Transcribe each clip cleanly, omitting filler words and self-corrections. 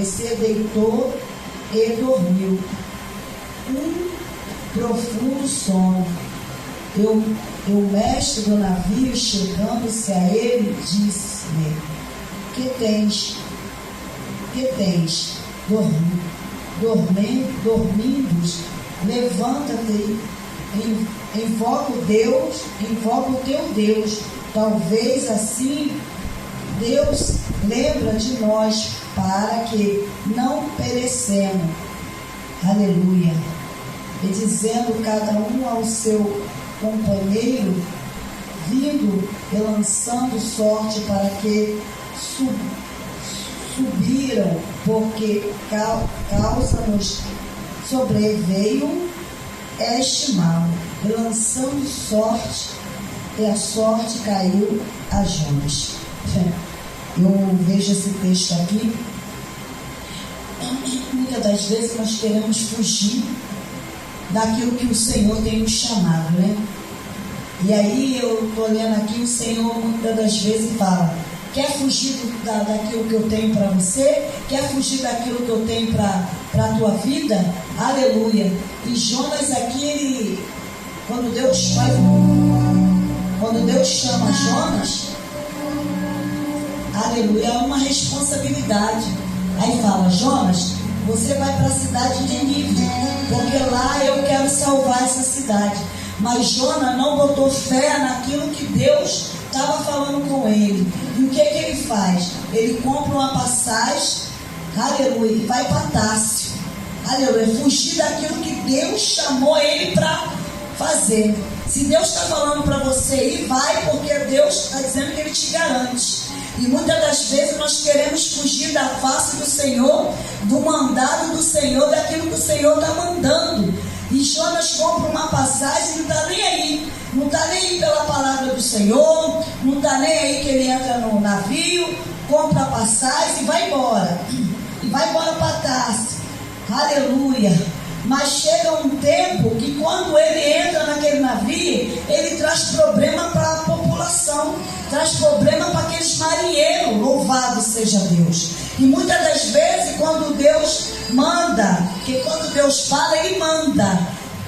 amanhecer, deitou e dormiu um profundo sono. O mestre do navio, chegando-se a ele, disse-lhe: Que tens? Dormindo, levanta-te, invoca o teu Deus. Talvez assim Deus lembra de nós, para que não perecemos. Aleluia. E dizendo cada um ao seu companheiro, vindo e lançando sorte, para que subiram, porque causa-nos sobreveio este mal. E lançando sorte, e a sorte caiu a Jonas. Eu vejo esse texto aqui. Muitas das vezes nós queremos fugir daquilo que o Senhor tem nos chamado, né? E aí eu estou lendo aqui, o Senhor muitas das vezes fala: quer fugir daquilo que eu tenho para você? Quer fugir daquilo que eu tenho para a tua vida? Aleluia. E Jonas aqui, quando Deus chama Jonas, aleluia, é uma responsabilidade. Aí fala: Jonas, você vai para a cidade de Nínive, porque lá eu quero salvar essa cidade. Mas Jonas não botou fé naquilo que Deus estava falando com ele. E o que ele faz? Ele compra uma passagem, aleluia, e vai para Társio, aleluia, fugir daquilo que Deus chamou ele para fazer. Se Deus está falando para você ir, vai, porque Deus está dizendo que Ele te garante. E muitas das vezes nós queremos fugir da face do Senhor, do mandado do Senhor, daquilo que o Senhor está mandando. E Jonas compra uma passagem e não está nem aí. Não está nem aí pela palavra do Senhor, não está nem aí que ele entra no navio, compra a passagem e vai embora. E vai embora para Társio. Aleluia. Mas chega um tempo que quando ele entra naquele navio, ele traz problema para a população, traz problema para aqueles marinheiros. Louvado seja Deus. E muitas das vezes, quando Deus manda, que quando Deus fala, Ele manda.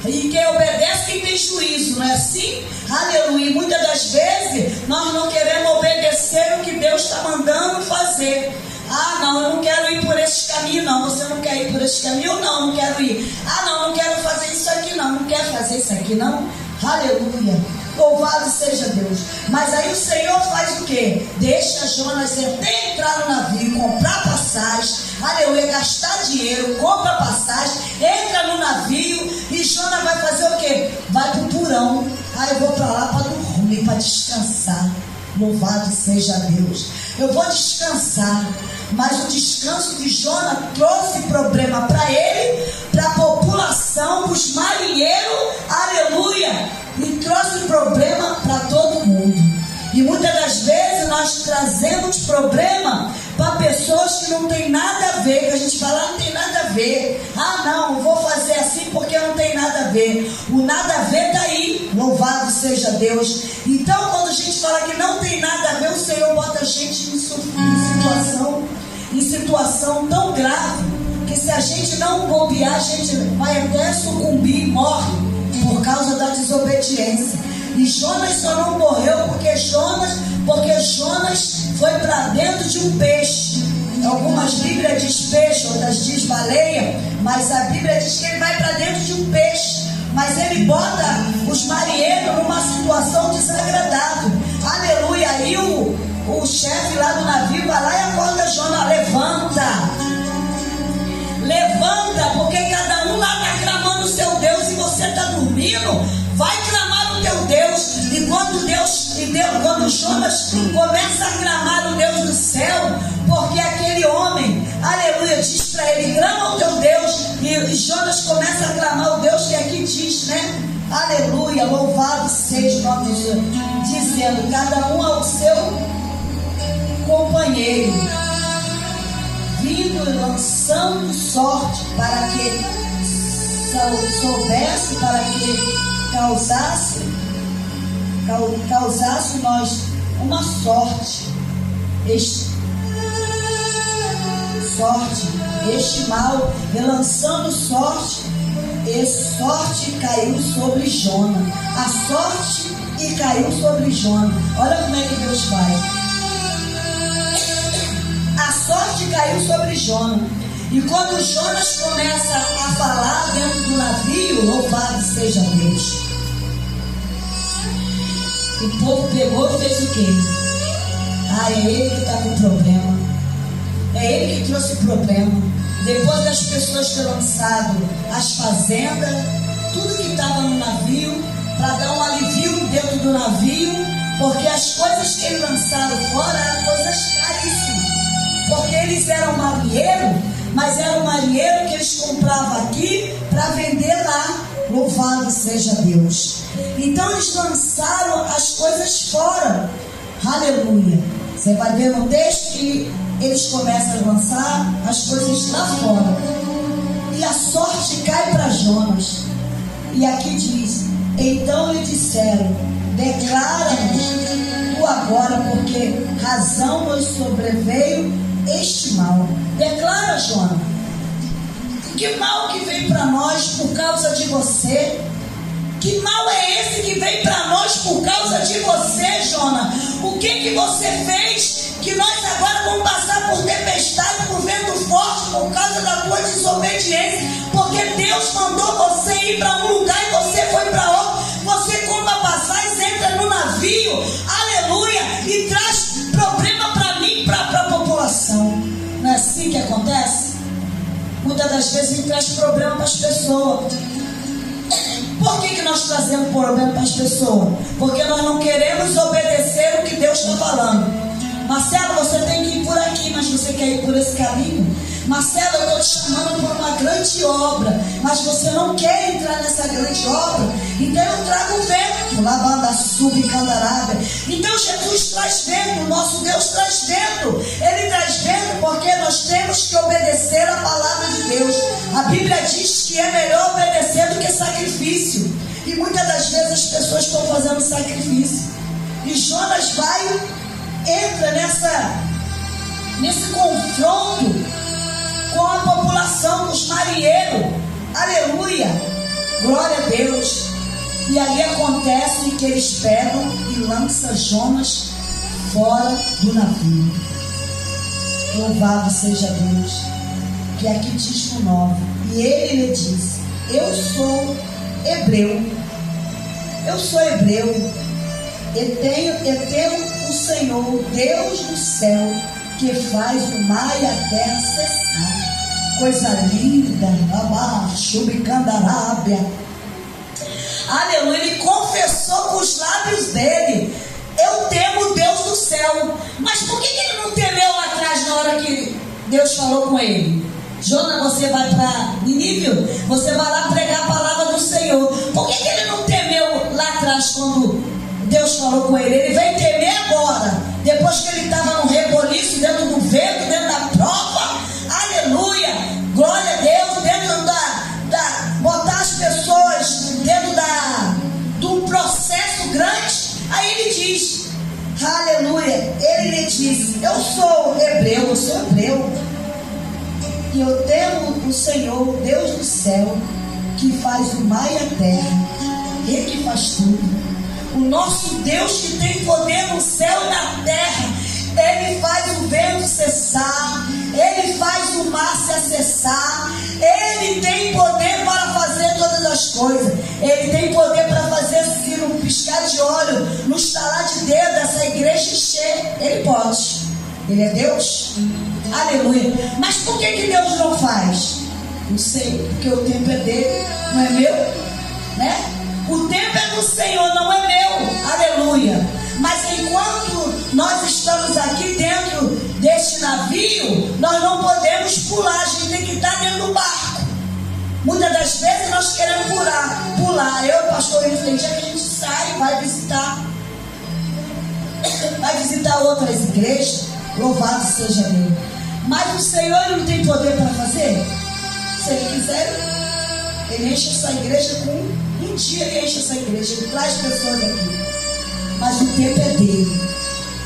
E quem obedece, quem tem juízo, não é assim? Aleluia. E muitas das vezes, nós não queremos obedecer o que Deus está mandando fazer. Ah, não, eu não quero ir por esse caminho, não. Você não quer ir por esse caminho? Eu não quero ir. Ah, não quero fazer isso aqui, não quero fazer isso aqui, não. Aleluia. Louvado seja Deus. Mas aí o Senhor faz o quê? Deixa Jonas até entrar no navio, comprar passagem, aleluia, gastar dinheiro, compra passagem, entra no navio e Jonas vai fazer o quê? Vai para o porão. Aí eu vou para lá para dormir, para descansar. Louvado seja Deus. Eu vou descansar. Mas o descanso de Jonas trouxe problema para ele, para a população, para os marinheiros, aleluia, e trouxe problema para todo mundo. E muitas das vezes nós trazemos problema para pessoas que não tem nada a ver, que a gente fala, não tem nada a ver. Ah, não, vou fazer assim porque não tem nada a ver. O nada a ver está aí, louvado seja Deus. Então, quando a gente fala que não tem nada a ver, o Senhor bota a gente em situação tão grave, que se a gente não bobear, a gente vai até sucumbir e morre por causa da desobediência. E Jonas só não morreu porque Jonas foi para dentro de um peixe. Algumas Bíblias diz peixe, outras diz baleia, mas a Bíblia diz que ele vai para dentro de um peixe. Mas ele bota os marinheiros numa situação desagradável. Aleluia. Aí o chefe lá do navio vai lá e acorda Jonas: levanta, porque cada um lá está clamando o seu Deus e você está dormindo. Vai clamar o teu Deus. E quando Jonas começa a clamar o Deus do céu, porque aquele homem, aleluia, diz para ele: clama o teu Deus. E Jonas começa a clamar o Deus que aqui diz, né? Aleluia, louvado seja o nome de Deus, dizendo: cada um ao seu companheiro, vindo e lançando sorte, para que soubesse, para que causasse nós uma sorte. sorte este mal, relançando sorte, e sorte caiu sobre Jona. A sorte e caiu sobre Jona. Olha como é que Deus faz. A sorte caiu sobre Jona. E quando Jonas começa a falar dentro do navio, louvado seja Deus. O povo pegou e fez o quê? Ah, é ele que está com problema. É ele que trouxe problema. Depois das pessoas terem lançado as fazendas, tudo que estava no navio, para dar um alivio dentro do navio, porque as coisas que eles lançaram fora eram coisas caríssimas. Porque eles eram marinheiros, mas era um marinheiro que eles compravam aqui para vender lá. Louvado seja Deus. Então eles lançaram as coisas fora. Aleluia. Você vai ver no texto que eles começam a lançar as coisas lá fora. E a sorte cai para Jonas. E aqui diz: então lhe disseram: declara-nos tu agora, porque razão nos sobreveio este mal. Declara, Jonas. Que mal que veio para nós por causa de você? Que mal é esse que veio para nós por causa de você, Jonas? O que você fez que nós agora vamos passar por tempestade, por vento forte, por causa da tua desobediência? Porque Deus mandou você ir para um lugar e você foi para outro. Você compra passagem, entra no navio, aleluia, e traz problema para mim, para a população. Não é assim que acontece? Muitas das vezes ele traz problema para as pessoas. Por que nós trazemos problema para as pessoas? Porque nós não queremos obedecer o que Deus está falando. Marcelo, você tem que ir por aqui, mas você quer ir por esse caminho? Marcelo, eu estou te chamando por uma grande obra, mas você não quer entrar nessa grande obra. Então eu trago o vento, lavanda subcandarábia. Então Jesus traz vento, o nosso Deus traz vento. Ele traz vento porque nós temos que obedecer a palavra de Deus. A Bíblia diz que é melhor obedecer do que sacrifício. E muitas das vezes as pessoas estão fazendo sacrifício. E Jonas entra nesse confronto com a população, dos marinheiros. Aleluia, glória a Deus. E ali acontece que eles pegam e lançam Jonas fora do navio. Louvado seja Deus. Que aqui diz no 9: e ele lhe disse: eu sou hebreu, e tenho o Senhor, Deus do céu, que faz o mar e a terra cessar. Coisa linda, Chubicandarábia. Aleluia. Ele confessou com os lábios dele: eu temo o Deus do céu. Mas por que ele não temeu lá atrás, na hora que Deus falou com ele? Jonas, você vai para Nínive, você vai lá pregar a palavra do Senhor. Por que ele não temeu lá atrás, quando Deus falou com ele? Ele veio temer agora, depois que ele estava no reboliço, dentro do vento, dentro da prova. Aleluia, glória a Deus. Dentro botar as pessoas dentro de um processo grande. Aí ele diz, aleluia, ele lhe disse: eu sou hebreu, e eu temo o Senhor, Deus do céu, que faz o mar e a terra. Ele que faz tudo. O nosso Deus que tem poder no céu e na terra. Ele faz o vento cessar, ele faz o mar se acessar. Ele tem poder para fazer todas as coisas. Ele tem poder para fazer, se no piscar de olho, no estalar de dedo, essa igreja encher. Ele pode. Ele é Deus. Aleluia. Mas por que Deus não faz? Não sei, porque o tempo é dele, não é meu, né? O tempo é do Senhor, não é meu. Aleluia. Mas enquanto nós estamos aqui dentro deste navio, nós não podemos pular. A gente tem que estar dentro do barco. Muitas das vezes nós queremos pular. Eu, pastor, tem dia que a gente sai, vai visitar outras igrejas. Louvado seja Deus. Mas o Senhor, ele não tem poder para fazer? Se ele quiser, ele enche essa igreja com um dia. Ele enche essa igreja, ele traz pessoas aqui. Mas o tempo é dele.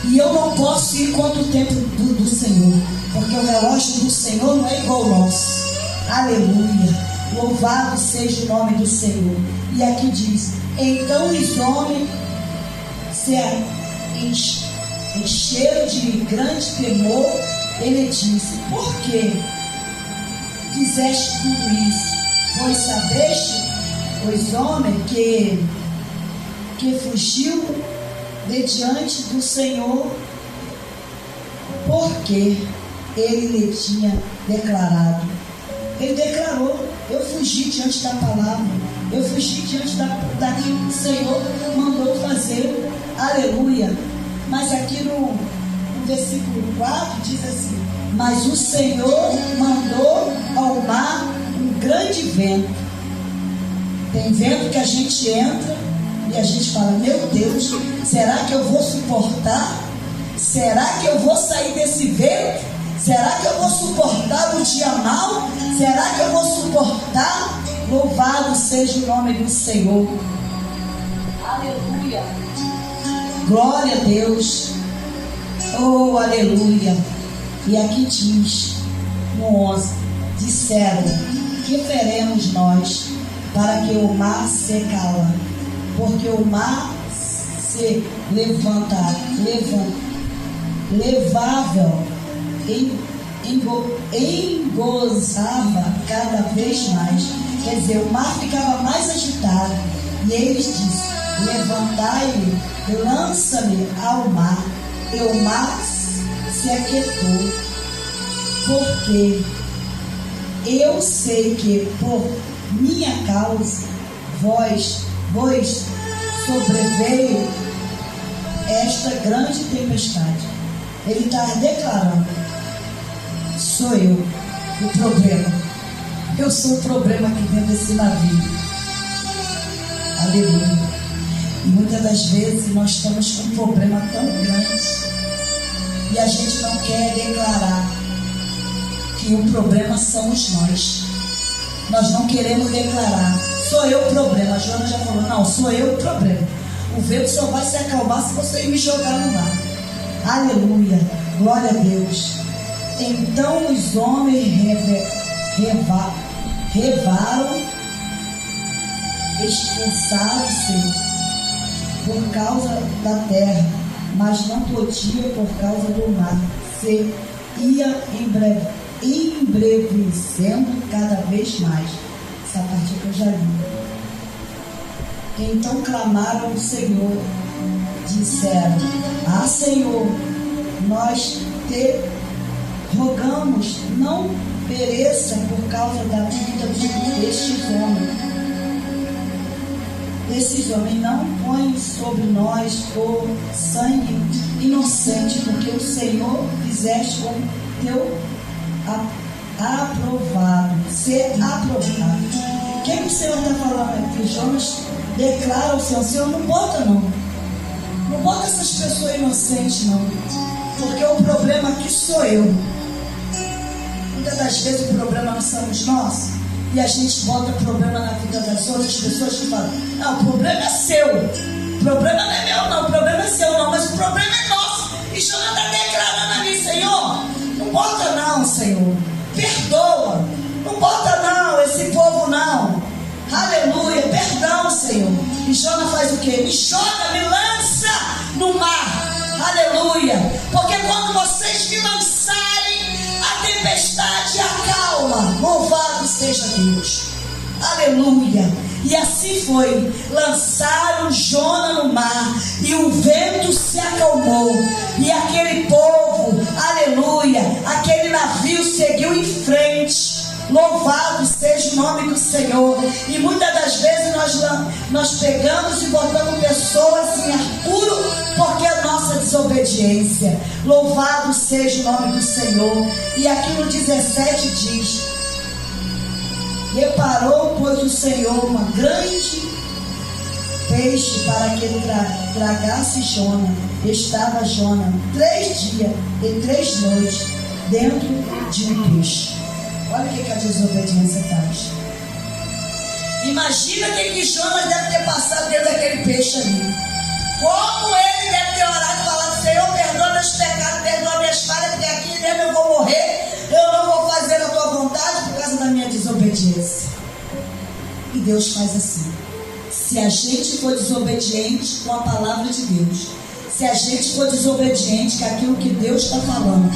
E eu não posso ir contra o tempo do Senhor. porque o relógio do Senhor não é igual ao nosso. Aleluia, louvado seja o nome do Senhor. E aqui diz: então os homens se encheram de grande temor. Ele disse: por que fizeste tudo isso? Pois sabeste, os homens que fugiu de diante do Senhor, porque ele lhe tinha declarado. Ele declarou: eu fugi diante da palavra, eu fugi diante daquilo que o Senhor mandou fazer. Aleluia. Mas aqui no versículo 4 diz assim: mas o Senhor mandou ao mar um grande vento. Tem vento que a gente entra e a gente fala: meu Deus, será que eu vou suportar? Será que eu vou sair desse vento? Será que eu vou suportar um dia mau? Será que eu vou suportar? Louvado seja o nome do Senhor. Aleluia. Glória a Deus. Oh, aleluia. E aqui diz no 11: disseram: que faremos nós para que o mar se cala? Porque o mar se levável engozava cada vez mais. Quer dizer, o mar ficava mais agitado. E eles disseram: levantai-me, lança-me ao mar. E o mar se aquietou, porque eu sei que por minha causa vos sobreveio esta grande tempestade. Ele está declarando: sou eu o problema. Eu sou o problema aqui dentro desse navio. Aleluia. E muitas das vezes nós estamos com um problema tão grande e a gente não quer declarar que o problema somos nós. Nós não queremos declarar: sou eu o problema. A Joana já falou: não, sou eu o problema. O vento só vai se acalmar se você me jogar no mar. Aleluia, glória a Deus. Então os homens revaram, expulsaram-se por causa da terra, mas não podia por causa do mar. Se ia embravecendo cada vez mais. Essa parte que eu já li. Então clamaram ao Senhor, disseram: ah, Senhor, nós te rogamos, não pereça por causa da vida destes homens. Esses homens não põem sobre nós o sangue inocente, porque o Senhor fizeste com teu aprovado, ser aprovado. Quem o Senhor está falando aqui? Jonas declara ao Senhor: não bota não bota essas pessoas inocentes não, porque o problema aqui sou eu. Muitas das vezes o problema não somos nós, e a gente bota problema na vida das outras pessoas que falam: não, o problema é seu, o problema não é meu não, o problema é seu não, mas o problema é nosso. E Jonas está declarando ali: Senhor, não bota não, Senhor, perdoa, não bota não esse povo não. Aleluia, perdão, Senhor. E Jonas faz o quê? Me joga, me lança no mar. Aleluia, porque quando vocês me lançarem, a tempestade acalma. Louvado seja Deus. Aleluia. E assim foi. Lançaram Jonas no mar e o vento se acalmou. E aquele povo, aleluia, aquele navio seguiu em frente. Louvado seja o nome do Senhor. E muitas das vezes nós pegamos e botamos pessoas em apuro porque é a nossa desobediência. Louvado seja o nome do Senhor. E aqui no 17 diz: reparou, pois, o Senhor uma grande peixe para que ele tragasse Jonas. Estava Jonas 3 dias e 3 noites dentro de um peixe. Olha o que a desobediência faz. Imagina o que Jonas deve ter passado dentro daquele peixe ali. Como ele deve ter orado e falado: Senhor, perdoa meus pecados, perdoa minhas falhas, porque aqui mesmo eu vou morrer, eu não vou fazer a tua vontade por causa da minha desobediência. E Deus faz assim. Se a gente for desobediente com a palavra de Deus, se a gente for desobediente com aquilo que Deus está falando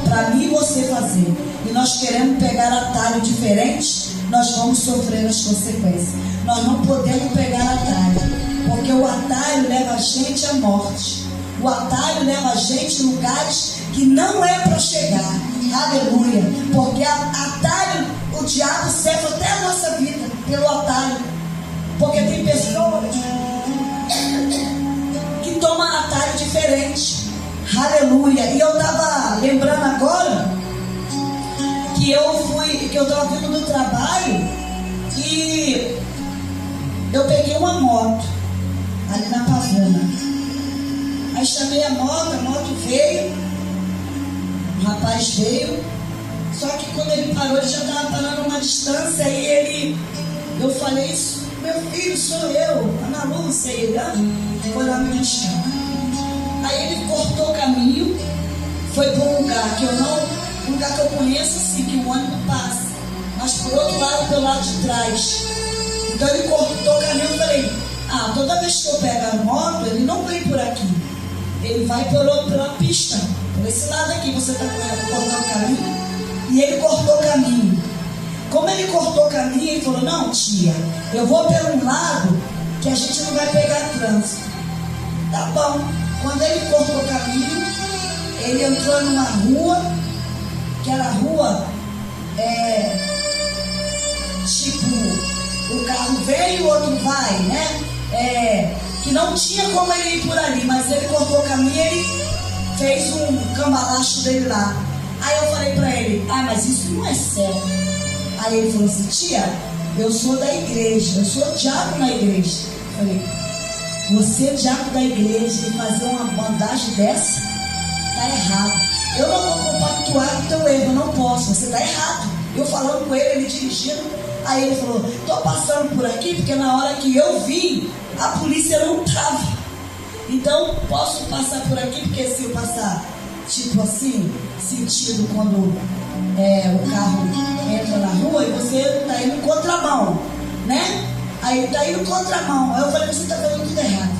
para mim e você fazer, e nós queremos pegar atalho diferente, nós vamos sofrer as consequências. Nós não podemos pegar atalho, porque o atalho leva a gente à morte. O atalho leva a gente em lugares que não é para chegar. Aleluia. Porque atalho, o diabo serve até a nossa vida pelo atalho. Porque tem pessoas que tomam atalho diferente. Aleluia. E eu estava lembrando agora que eu estava vindo do trabalho e eu peguei uma moto ali na Pavuna. Aí chamei a moto veio, o rapaz veio, só que quando ele parou, ele já estava parando uma distância, aí eu falei, meu filho, sou eu, Ana Lúcia, ele foi lá me buscar. Aí ele cortou o caminho, foi para um lugar que eu conheço assim, que o ônibus passa, mas por outro lado, pelo lado de trás. Então ele cortou o caminho, eu falei, toda vez que eu pego a moto, ele não vem por aqui. Ele vai pela pista, por esse lado aqui, você está cortando o caminho. E ele cortou o caminho. Como ele cortou o caminho, ele falou, não tia, eu vou pelo lado que a gente não vai pegar trânsito. Tá bom. Quando ele cortou o caminho, ele entrou numa rua, que era rua, tipo, o carro vem e o outro vai, né? Que não tinha como ele ir por ali, mas ele cortou o caminho e ele fez um cambalacho dele lá. Aí eu falei pra ele, mas isso não é certo. Aí ele falou assim, tia, eu sou da igreja, eu sou diácono na igreja. Eu falei, você é diácono da igreja e fazer uma bandagem dessa? Tá errado. Eu não vou compactuar com o teu erro, eu não posso, você tá errado. Eu falando com ele dirigindo, aí ele falou, tô passando por aqui porque na hora que eu vim, a polícia não estava. Então, posso passar por aqui, porque se eu passar, tipo assim, sentido quando o carro entra na rua e você está indo contramão, né? Aí está indo contramão. Aí eu falei, você está fazendo tudo errado.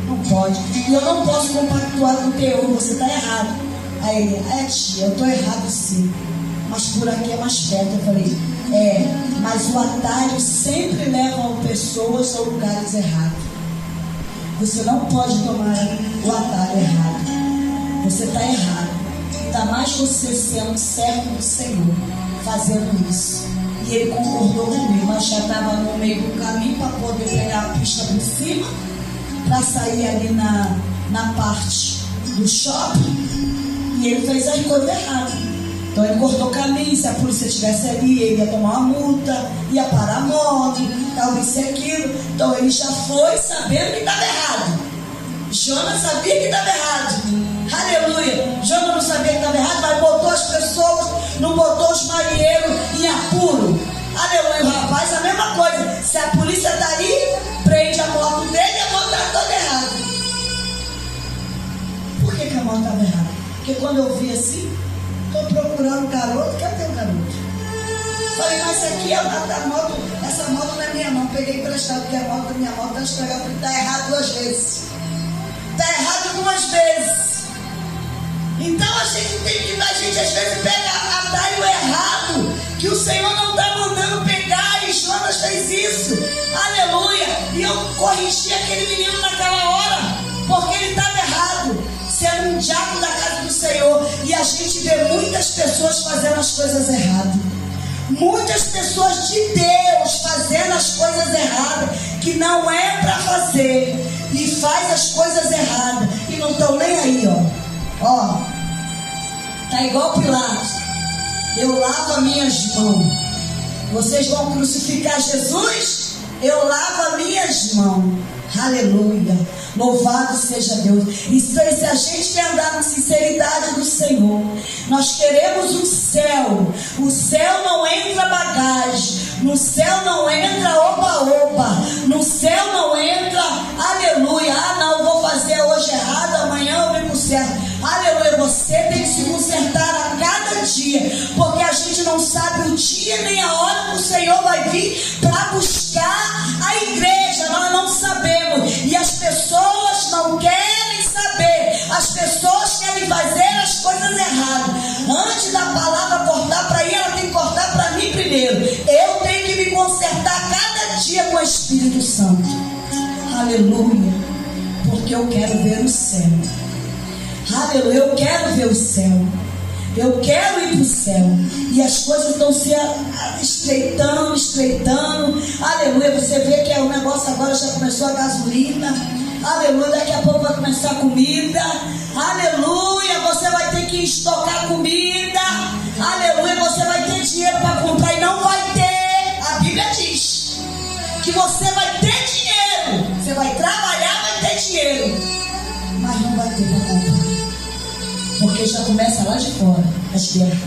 Não pode. E eu não posso compactuar com o teu, você está errado. Aí ele, tia, eu estou errado sim. Mas por aqui é mais perto. Eu falei, mas o atalho sempre leva pessoas a lugares errados. Você não pode tomar o atalho errado. Você está errado. Ainda mais você sendo servo do Senhor, fazendo isso. E ele concordou comigo, mas já estava no meio do caminho para poder pegar a pista por cima, para sair ali na parte do shopping. E ele fez as coisas erradas. Então ele cortou o caminho, se a polícia estivesse ali, ele ia tomar uma multa, ia parar a moto, tal, isso e aquilo. Então ele já foi sabendo que estava errado. Jonas sabia que estava errado. Aleluia. Jonas não sabia que estava errado, mas botou as pessoas, não botou os marinheiros em apuro. Aleluia. O rapaz, a mesma coisa. Se a polícia está ali, prende a moto dele, a moto está toda errada. Por que a moto estava errada? Porque quando eu vi assim, estou procurando o garoto, cadê o garoto? Falei, mas aqui a moto, essa moto não é minha não, peguei emprestado, porque a moto da minha moto está estragada, porque está errado 2 vezes. Está errado 2 vezes. Então a gente às vezes pega atalho errado, que o Senhor não está mandando pegar, e Jonas fez isso. Aleluia. E eu corrigi aquele menino naquela hora, porque ele estava errado, sendo um diabo da casa do Senhor. E a gente vê muitas pessoas fazendo as coisas erradas. Muitas pessoas de Deus fazendo as coisas erradas, que não é para fazer, e faz as coisas erradas, e não estão nem aí, ó, tá igual Pilatos, eu lavo as minhas mãos, vocês vão crucificar Jesus, eu lavo as minhas mãos. Aleluia, louvado seja Deus. E se a gente quer andar na sinceridade do Senhor, nós queremos o céu não entra bagagem, no céu não entra oba-oba, no céu não entra aleluia, não, eu vou fazer hoje errado, amanhã eu venho pro certo. Aleluia, você tem que se consertar a cada dia nem a hora que o Senhor vai vir para buscar a igreja. Nós não sabemos. E as pessoas não querem saber. As pessoas querem fazer as coisas erradas. Antes da palavra cortar para ir, ela tem que cortar para mim primeiro. Eu tenho que me consertar cada dia com o Espírito Santo. Aleluia. Porque eu quero ver o céu. Aleluia. Eu quero ver o céu. Eu quero ir para o céu. E as coisas estão se estreitando, estreitando. Aleluia. Você vê que o negócio agora já começou a gasolina. Aleluia. Daqui a pouco vai começar a comida. Aleluia. Você vai ter que estocar comida. Aleluia. Você vai ter dinheiro para comprar e não vai ter. A Bíblia diz que você vai ter dinheiro. Você vai trabalhar, vai ter dinheiro. Mas não vai ter para comprar. Porque já começa lá de fora as guerras.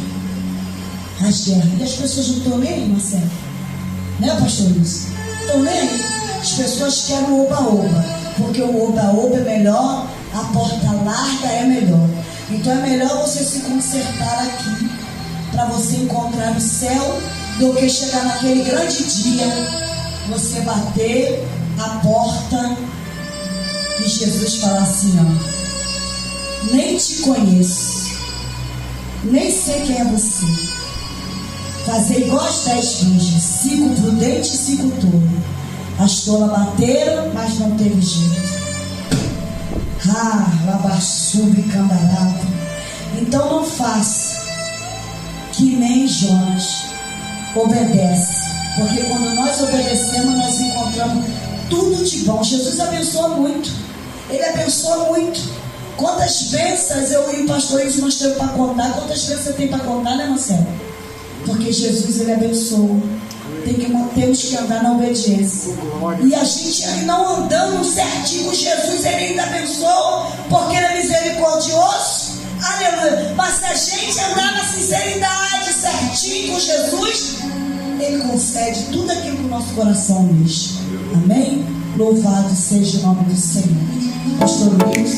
As guerras. E as pessoas não estão nem aí, Marcelo. Né, pastor Luiz? Estão nem aí. As pessoas querem o oba-oba. Porque o oba-oba é melhor, a porta larga é melhor. Então é melhor você se consertar aqui, para você encontrar o céu, do que chegar naquele grande dia, você bater a porta e Jesus falar assim, ó: nem te conheço, nem sei quem é você. Fazer igual as 10 virgens, 5 prudentes e 5 tolos. As tolas bateram, mas não teve jeito. Labaçuba e cambarata. Então não faça que nem Jonas. Obedece. Porque quando nós obedecemos, nós encontramos tudo de bom. Jesus abençoa muito. Ele abençoa muito. Quantas bênçãos eu e o pastor Luiz nós temos para contar? Quantas bênçãos tem para contar, né, Marcelo? Porque Jesus, ele abençoa. Temos que andar na obediência. E a gente não andando certinho com Jesus, ele ainda abençoa, porque ele é misericordioso. Aleluia. Mas se a gente andar na sinceridade, certinho com Jesus, ele concede tudo aquilo que o nosso coração diz. Amém? Louvado seja o nome do Senhor. Pastor Luiz.